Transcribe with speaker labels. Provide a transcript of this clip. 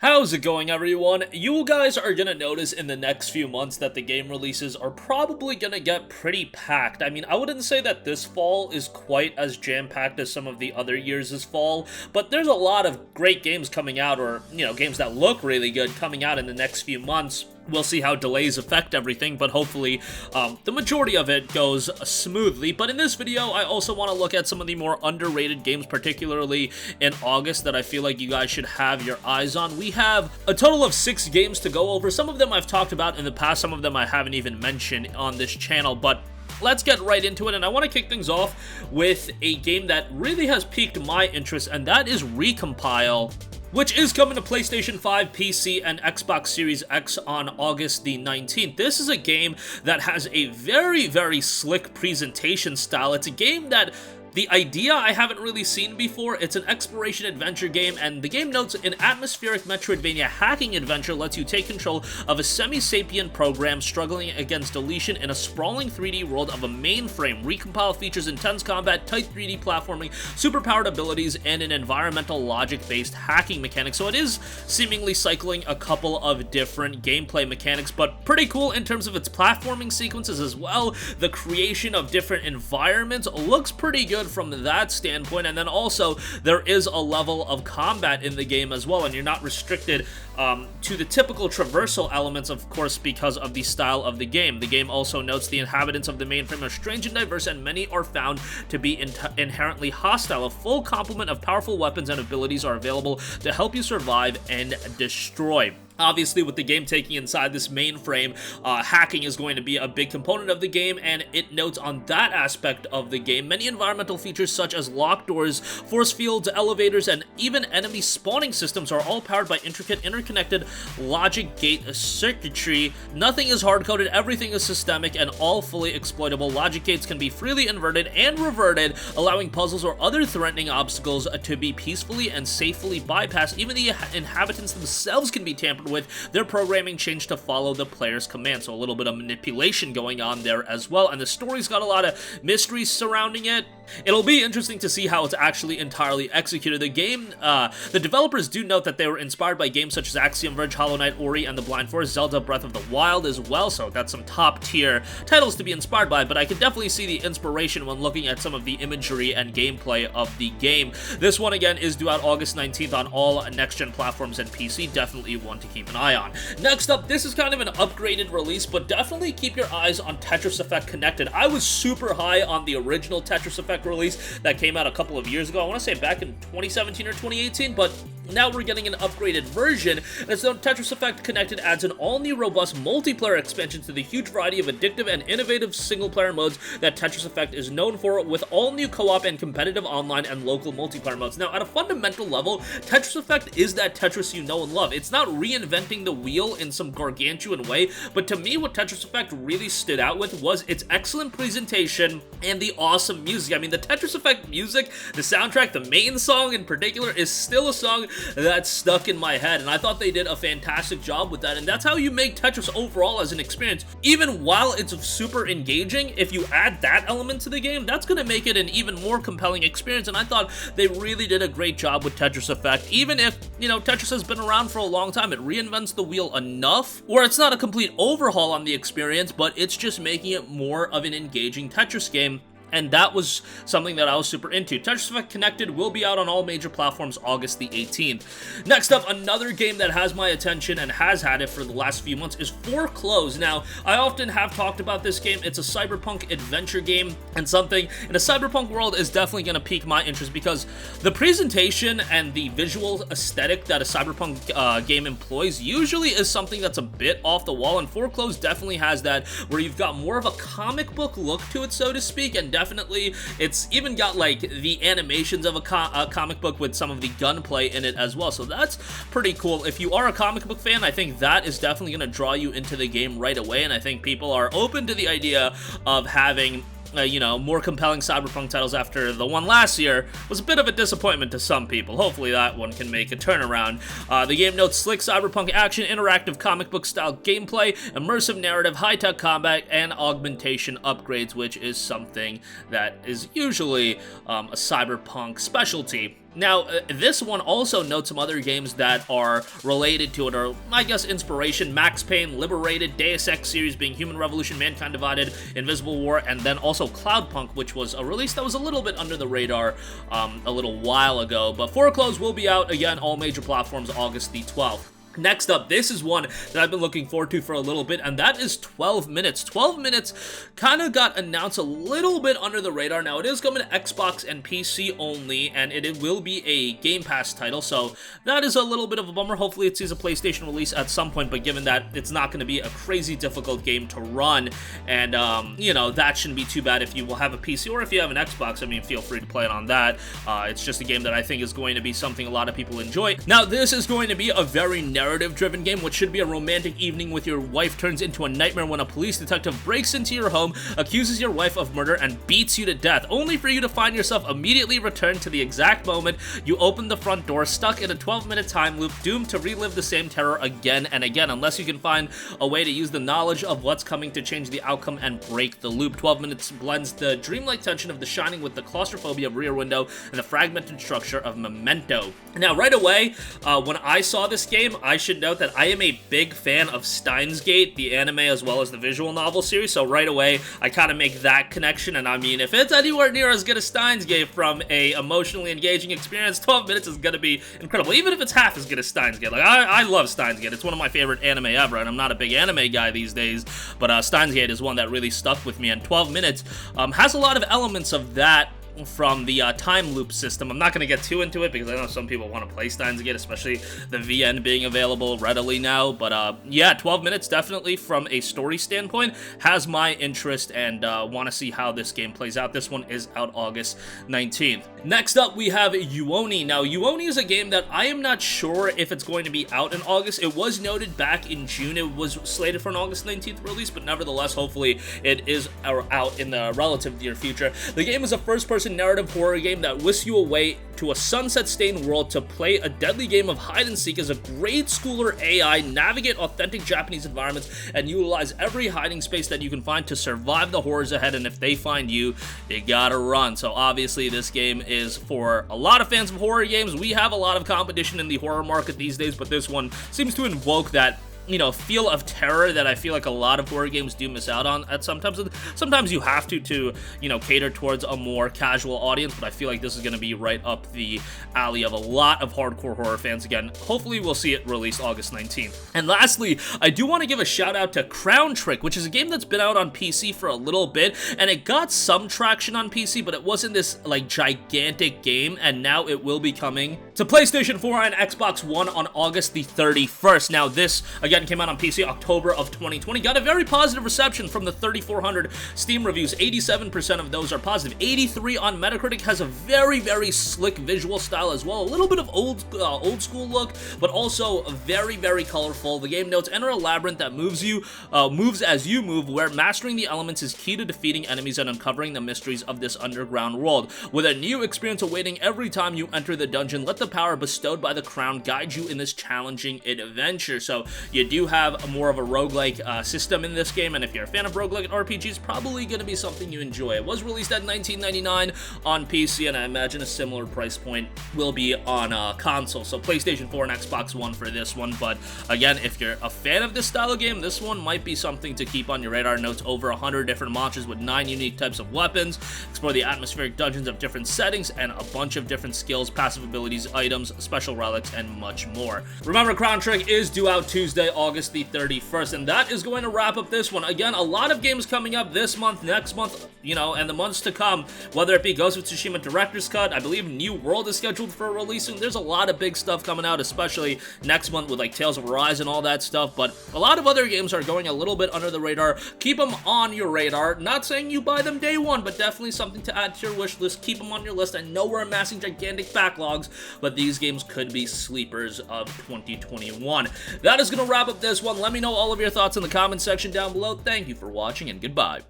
Speaker 1: How's it going, everyone? You guys are gonna notice in the next few months that the game releases are probably gonna get pretty packed. I mean, I wouldn't say that this fall is quite as jam-packed as some of the other years this fall, but there's a lot of great games coming out, or, games that look really good coming out in the next few months. We'll see how delays affect everything, but hopefully the majority of it goes smoothly. But in this video, I also want to look at some of the more underrated games, particularly in August, that I feel like you guys should have your eyes on. We have a total of 6 games to go over. Some of them I've talked about in the past, some of them I haven't even mentioned on this channel, but let's get right into it, and I want to kick things off with a game that really has piqued my interest, and that is Recompile, which is coming to PlayStation 5, PC, and Xbox Series X on August the 19th. This is a game that has a very, very slick presentation style. It's a game that the idea I haven't really seen before. It's an exploration adventure game, and the game notes an atmospheric Metroidvania hacking adventure lets you take control of a semi-sapient program struggling against deletion in a sprawling 3D world of a mainframe. Recompile features intense combat, tight 3D platforming, superpowered abilities, and an environmental logic-based hacking mechanic. So it is seemingly cycling a couple of different gameplay mechanics, but pretty cool in terms of its platforming sequences as well. The creation of different environments looks pretty good from that standpoint, and then also there is a level of combat in the game as well, and you're not restricted to the typical traversal elements, of course, because of the style of the game. The game also notes the inhabitants of the mainframe are strange and diverse, and many are found to be inherently hostile. A full complement of powerful weapons and abilities are available to help you survive and destroy. Obviously, with the game taking inside this mainframe, hacking is going to be a big component of the game, and it notes on that aspect of the game many environmental features such as locked doors, force fields, elevators, and even enemy spawning systems are all powered by intricate, interconnected logic gate circuitry. Nothing is hard-coded, everything is systemic, and all fully exploitable. Logic gates can be freely inverted and reverted, allowing puzzles or other threatening obstacles to be peacefully and safely bypassed. Even the inhabitants themselves can be tampered with their programming changed to follow the player's command, so a little bit of manipulation going on there as well, and the story's got a lot of mysteries surrounding it. It'll be interesting to see how it's actually entirely executed. The game, the developers do note that they were inspired by games such as Axiom Verge, Hollow Knight, Ori and the Blind Forest, Zelda Breath of the Wild as well, so that's some top tier titles to be inspired by, but I can definitely see the inspiration when looking at some of the imagery and gameplay of the game. This one again is due out August 19th on all next-gen platforms and PC, definitely one to keep an eye on. Next up, this is kind of an upgraded release, but definitely keep your eyes on Tetris Effect Connected. I was super high on the original Tetris Effect release that came out a couple of years ago. I want to say back in 2017 or 2018, but now we're getting an upgraded version, and so Tetris Effect Connected adds an all-new robust multiplayer expansion to the huge variety of addictive and innovative single-player modes that Tetris Effect is known for, with all-new co-op and competitive online and local multiplayer modes. Now, at a fundamental level, Tetris Effect is that Tetris you know and love. It's not reinventing the wheel in some gargantuan way, but to me, what Tetris Effect really stood out with was its excellent presentation and the awesome music. I mean, the Tetris Effect music, the soundtrack, the main song in particular, is still a song that's stuck in my head, and I thought they did a fantastic job with that, and that's how you make Tetris overall as an experience. Even while it's super engaging, if you add that element to the game, that's going to make it an even more compelling experience, and I thought they really did a great job with Tetris Effect. Even if, Tetris has been around for a long time, it reinvents the wheel enough where it's not a complete overhaul on the experience, but it's just making it more of an engaging Tetris game. And that was something that I was super into. Tetris Effect Connected will be out on all major platforms August the 18th. Next up, another game that has my attention and has had it for the last few months is Foreclosed. Now, I often have talked about this game. It's a cyberpunk adventure game, and something in a cyberpunk world is definitely going to pique my interest because the presentation and the visual aesthetic that a cyberpunk game employs usually is something that's a bit off the wall, and Foreclosed definitely has that, where you've got more of a comic book look to it, so to speak, and definitely it's even got like the animations of a comic book with some of the gunplay in it as well, so that's pretty cool. If you are a comic book fan, I think that is definitely going to draw you into the game right away, and I think people are open to the idea of having more compelling cyberpunk titles after the one last year was a bit of a disappointment to some people. Hopefully that one can make a turnaround. The game notes slick cyberpunk action, interactive comic book style gameplay, immersive narrative, high-tech combat, and augmentation upgrades, which is something that is usually a cyberpunk specialty. Now, this one also notes some other games that are related to it, or I guess inspiration: Max Payne, Liberated, Deus Ex series being Human Revolution, Mankind Divided, Invisible War, and then also Cloudpunk, which was a release that was a little bit under the radar a little while ago. But Foreclosed will be out, again, all major platforms, August the 12th. Next up, this is one that I've been looking forward to for a little bit, and that is 12 Minutes. 12 Minutes kind of got announced a little bit under the radar. Now, it is coming to Xbox and PC only, and it will be a Game Pass title, so that is a little bit of a bummer. Hopefully, it sees a PlayStation release at some point, but given that it's not going to be a crazy difficult game to run, and, you know, that shouldn't be too bad if you will have a PC, or if you have an Xbox, I mean, feel free to play it on that. It's just a game that I think is going to be something a lot of people enjoy. Now, this is going to be a very narrative-driven game, which should be a romantic evening with your wife turns into a nightmare when a police detective breaks into your home, accuses your wife of murder, and beats you to death, only for you to find yourself immediately returned to the exact moment you opened the front door, stuck in a 12-minute time loop, doomed to relive the same terror again and again, unless you can find a way to use the knowledge of what's coming to change the outcome and break the loop. 12 Minutes blends the dreamlike tension of The Shining with the claustrophobia of Rear Window and the fragmented structure of Memento. Now, right away, when I saw this game, I should note that I am a big fan of Steins Gate, the anime as well as the visual novel series, so right away, I kind of make that connection, and I mean, if it's anywhere near as good as Steins Gate from a emotionally engaging experience, 12 Minutes is gonna be incredible, even if it's half as good as Steins Gate. Like, I love Steins Gate. It's one of my favorite anime ever, and I'm not a big anime guy these days, but Steins Gate is one that really stuck with me, and 12 Minutes has a lot of elements of that from the time loop system. I'm not going to get too into it because I know some people want to play Steins Gate, especially the VN being available readily now, but yeah, 12 Minutes definitely from a story standpoint has my interest, and want to see how this game plays out. This one is out August 19th. Next up, we have Yuoni. Now, Yuoni is a game that I am not sure if it's going to be out in August. It was noted back in June it was slated for an August 19th release, but nevertheless, hopefully it is out in the relative near future. The game is a first-person narrative horror game that whisks you away to a sunset-stained world to play a deadly game of hide-and-seek as a grade schooler AI, navigate authentic Japanese environments, and utilize every hiding space that you can find to survive the horrors ahead, and if they find you, you gotta run. So obviously this game is for a lot of fans of horror games. We have a lot of competition in the horror market these days, but this one seems to invoke that, you know, feel of terror that I feel like a lot of horror games do miss out on at sometimes. Sometimes you have to, you know, cater towards a more casual audience, but I feel like this is going to be right up the alley of a lot of hardcore horror fans. Again, hopefully we'll see it released August 19th. And lastly, I do want to give a shout out to Crown Trick, which is a game that's been out on PC for a little bit, and it got some traction on PC, but it wasn't this, like, gigantic game, and now it will be coming to PlayStation 4 and Xbox One on August the 31st. Now, this, again, came out on PC October of 2020, got a very positive reception from the 3,400 Steam reviews. 87% of those are positive. 83 on Metacritic. Has a very, very slick visual style as well. A little bit of old school look, but also very, very colorful. The game notes: enter a labyrinth that moves as you move, where mastering the elements is key to defeating enemies and uncovering the mysteries of this underground world. With a new experience awaiting every time you enter the dungeon, let the power bestowed by the crown guide you in this challenging adventure. So you do have more of a roguelike system in this game, and if you're a fan of roguelike RPGs, probably going to be something you enjoy. It was released at $19.99 on PC, and I imagine a similar price point will be on console, so PlayStation 4 and Xbox One for this one. But again, if you're a fan of this style of game, this one might be something to keep on your radar. Notes over 100 different monsters with 9 unique types of weapons, explore the atmospheric dungeons of different settings, and a bunch of different skills, passive abilities, items, special relics, and much more. Remember, Crown Trick is due out Tuesday, August the 31st, and that is going to wrap up this one. Again, a lot of games coming up this month, next month, you know, and the months to come, whether it be Ghost of Tsushima Director's Cut, I believe New World is scheduled for a release soon. There's a lot of big stuff coming out, especially next month with like Tales of Arise and all that stuff, but a lot of other games are going a little bit under the radar. Keep them on your radar. Not saying you buy them day one, but definitely something to add to your wish list. Keep them on your list. I know we're amassing gigantic backlogs, but these games could be sleepers of 2021. That is going to wrap up this one. Let me know all of your thoughts in the comment section down below. Thank you for watching, and goodbye.